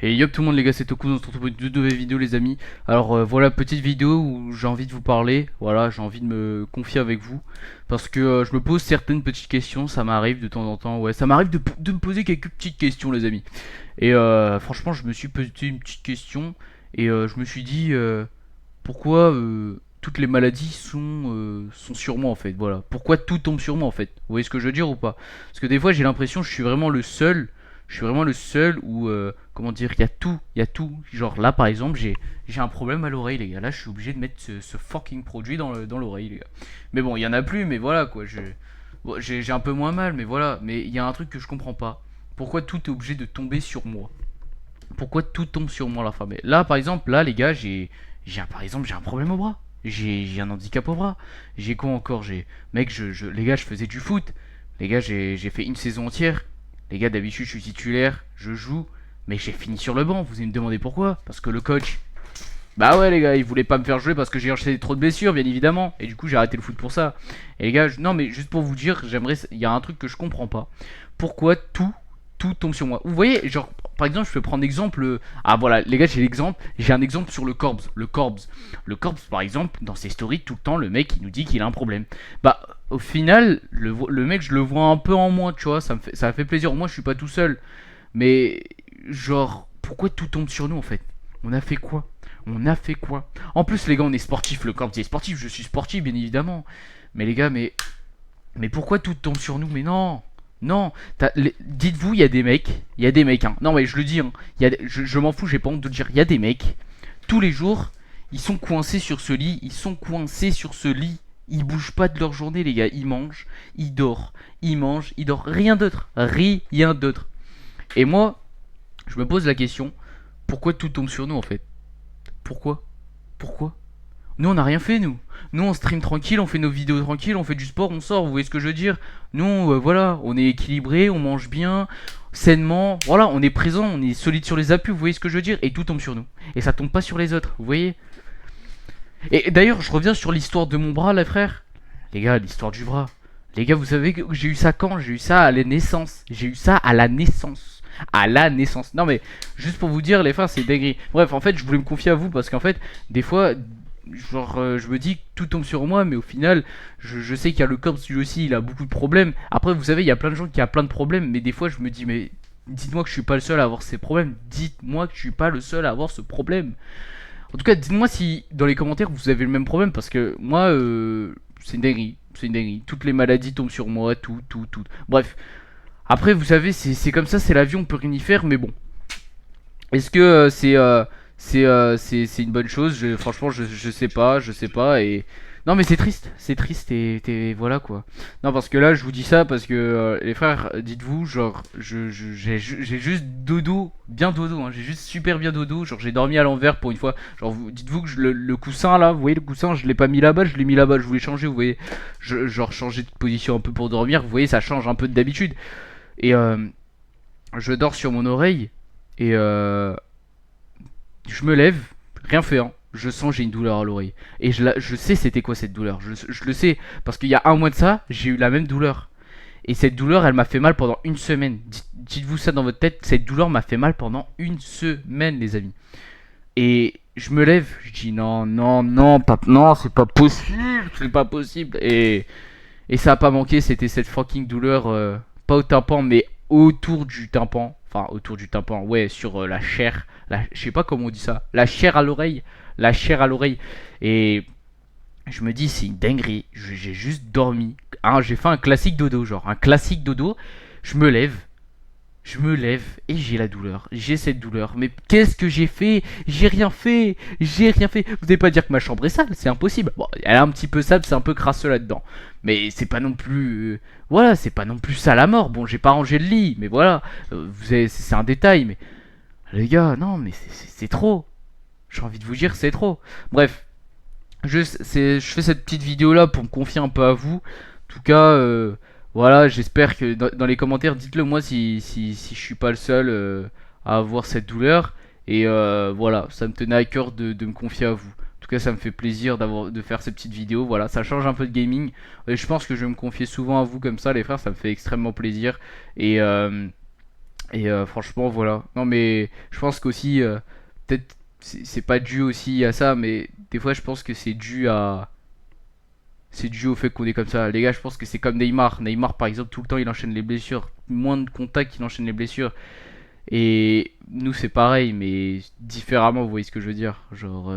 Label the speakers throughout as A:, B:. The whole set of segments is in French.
A: Et yop tout le monde les gars, c'est Toku, on se retrouve pour une nouvelle vidéo les amis. Alors voilà, petite vidéo où j'ai envie de vous parler, voilà, j'ai envie de me confier avec vous. Parce que je me pose certaines petites questions, ça m'arrive de temps en temps, ouais, ça m'arrive de me poser quelques petites questions les amis. Et franchement je me suis posé une petite question et je me suis dit pourquoi toutes les maladies sont sur moi en fait, voilà. Pourquoi tout tombe sur moi en fait, vous voyez ce que je veux dire ou pas? Parce que des fois j'ai l'impression que je suis vraiment le seul. Je suis vraiment le seul où, comment dire, il y a tout. Genre là, par exemple, j'ai un problème à l'oreille, les gars. Là, je suis obligé de mettre ce fucking produit dans l'oreille, les gars. Mais bon, il y en a plus, mais voilà, quoi. Bon, j'ai un peu moins mal, mais voilà. Mais il y a un truc que je comprends pas. Pourquoi tout est obligé de tomber sur moi? Pourquoi tout tombe sur moi, la fin? Mais là, par exemple, là, les gars, par exemple, j'ai un problème au bras. J'ai un handicap au bras. J'ai quoi encore? Mec, les gars, je faisais du foot. Les gars, j'ai fait une saison entière. Les gars, d'habitude, je suis titulaire, je joue, mais j'ai fini sur le banc. Vous allez me demander pourquoi? Parce que le coach, bah ouais, les gars, il voulait pas me faire jouer parce que j'ai enchaîné trop de blessures, bien évidemment. Et du coup, j'ai arrêté le foot pour ça. Et les gars, non, mais juste pour vous dire, il y a un truc que je comprends pas. Pourquoi tout tombe sur moi? Vous voyez, genre, par exemple, je peux prendre exemple. Ah voilà, les gars, j'ai un exemple sur le Corbs. Le Corbs, par exemple, dans ses stories, tout le temps, le mec, il nous dit qu'il a un problème. Bah, au final, le mec, je le vois un peu en moins, tu vois, ça me fait plaisir. Moi, je suis pas tout seul. Mais, genre, pourquoi tout tombe sur nous, en fait? On a fait quoi? On a fait quoi? En plus, les gars, on est sportifs. Le Corbs est sportif, je suis sportif, bien évidemment. Mais les gars, mais pourquoi tout tombe sur nous? Mais non! Non, dites-vous, il y a des mecs, hein. Non mais je le dis, hein. Je m'en fous, j'ai pas honte de le dire. Il y a des mecs, tous les jours, ils sont coincés sur ce lit, ils bougent pas de leur journée les gars, ils mangent, ils mangent, ils dorment, rien d'autre. Et moi, je me pose la question, pourquoi tout tombe sur nous en fait? Pourquoi? Pourquoi? Nous, on n'a rien fait, nous. Nous, on stream tranquille, on fait nos vidéos tranquilles, on fait du sport, on sort, vous voyez ce que je veux dire? Nous, voilà, on est équilibré, on mange bien, sainement, voilà, on est présent, on est solide sur les appuis, vous voyez ce que je veux dire? Et tout tombe sur nous. Et ça tombe pas sur les autres, vous voyez? Et d'ailleurs, je reviens sur l'histoire de mon bras, les frères. Les gars, l'histoire du bras. Les gars, vous savez que j'ai eu ça quand? J'ai eu ça à la naissance. J'ai eu ça à la naissance. À la naissance. Non mais, juste pour vous dire, les frères, c'est dingue. Bref, en fait, je voulais me confier à vous parce qu'en fait, des fois, genre, je me dis que tout tombe sur moi, mais au final, je sais qu'il y a le corps, lui aussi, il a beaucoup de problèmes. Après, vous savez, il y a plein de gens qui ont plein de problèmes, mais des fois, je me dis, mais dites-moi que je suis pas le seul à avoir ces problèmes. Dites-moi que je suis pas le seul à avoir ce problème. En tout cas, dites-moi si dans les commentaires vous avez le même problème parce que moi, c'est une dinguerie. C'est une dinguerie. Toutes les maladies tombent sur moi, tout. Bref. Après, vous savez, c'est comme ça, c'est la vie, on peut rien y faire, mais bon. Est-ce que c'est une bonne chose? Franchement, je sais pas. Et non, mais c'est triste et voilà quoi. Non, parce que là, je vous dis ça parce que les frères, dites-vous, genre, j'ai juste dodo, bien dodo, hein, j'ai juste super bien dodo. Genre, j'ai dormi à l'envers pour une fois. Genre, dites-vous que le coussin là, vous voyez le coussin, je l'ai pas mis là-bas, je l'ai mis là-bas. Je voulais changer, vous voyez, genre changer de position un peu pour dormir. Vous voyez, ça change un peu d'habitude. Et je dors sur mon oreille et je me lève, rien fait, hein. Je sens j'ai une douleur à l'oreille. Et je sais c'était quoi cette douleur. Je le sais. Parce qu'il y a un mois de ça, j'ai eu la même douleur. Et cette douleur, elle m'a fait mal pendant une semaine. Dites-vous ça dans votre tête. Cette douleur m'a fait mal pendant une semaine, les amis. Et je me lève. Je dis non, c'est pas possible. C'est pas possible. Et ça a pas manqué. C'était cette fucking douleur. Pas au tympan, mais autour du tympan. Enfin, autour du tympan. Ouais, sur la chair. Je sais pas comment on dit ça. La chair à l'oreille. La chair à l'oreille. Et je me dis, c'est une dinguerie. J'ai juste dormi. Hein, j'ai fait un classique dodo, genre. Un classique dodo. Je me lève. Je me lève et j'ai la douleur. J'ai cette douleur. Mais qu'est-ce que j'ai fait? J'ai rien fait. J'ai rien fait. Vous n'allez pas dire que ma chambre est sale. C'est impossible. Bon, elle est un petit peu sale. C'est un peu crasseux là-dedans. Mais c'est pas non plus. Voilà, c'est pas non plus sale à mort. Bon, j'ai pas rangé le lit. Mais voilà. C'est un détail. Mais les gars, non, mais c'est trop. J'ai envie de vous dire, c'est trop. Bref. Je fais cette petite vidéo là pour me confier un peu à vous. En tout cas, voilà, j'espère que dans les commentaires, dites-le moi si je suis pas le seul à avoir cette douleur. Et voilà, ça me tenait à cœur de me confier à vous. En tout cas, ça me fait plaisir de faire ces petites vidéos. Voilà, ça change un peu de gaming. Et je pense que je vais me confier souvent à vous comme ça, les frères, ça me fait extrêmement plaisir. Et Et franchement, voilà. Non, mais je pense qu'aussi, peut-être, c'est pas dû aussi à ça, mais des fois, je pense que c'est dû au fait qu'on est comme ça. Les gars, je pense que c'est comme Neymar. Neymar, par exemple, tout le temps, il enchaîne les blessures. Moins de contacts, il enchaîne les blessures. Et nous, c'est pareil, mais différemment, vous voyez ce que je veux dire. Genre,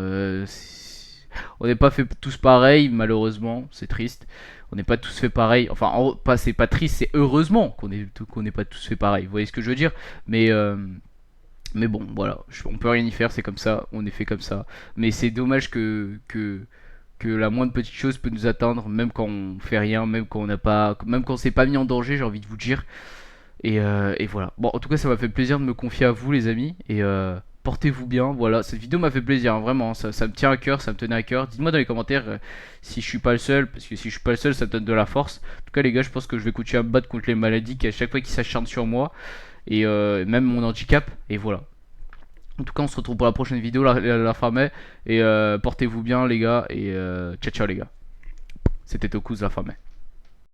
A: on n'est pas fait tous pareil, malheureusement, c'est triste. On n'est pas tous fait pareil. Enfin, pas, c'est pas triste, c'est heureusement qu'on n'est pas tous fait pareil. Vous voyez ce que je veux dire? Mais, euh, mais bon, voilà, on peut rien y faire, c'est comme ça, on est fait comme ça. Mais c'est dommage que la moindre petite chose peut nous atteindre, même quand on fait rien, même quand on n'a pas, même quand on s'est pas mis en danger, j'ai envie de vous dire. Et voilà. Bon, en tout cas, ça m'a fait plaisir de me confier à vous, les amis. Et portez-vous bien. Voilà, cette vidéo m'a fait plaisir, hein, vraiment. Ça me tient à cœur, ça me tenait à cœur. Dites-moi dans les commentaires si je suis pas le seul, parce que si je suis pas le seul, ça me donne de la force. En tout cas, les gars, je pense que je vais continuer à me battre contre les maladies qui, à chaque fois, qui s'acharnent sur moi. Et même mon handicap. Et voilà. En tout cas, on se retrouve pour la prochaine vidéo, la fin mai. Et portez-vous bien, les gars. Et ciao, ciao, les gars. C'était Tokus, la fin mai.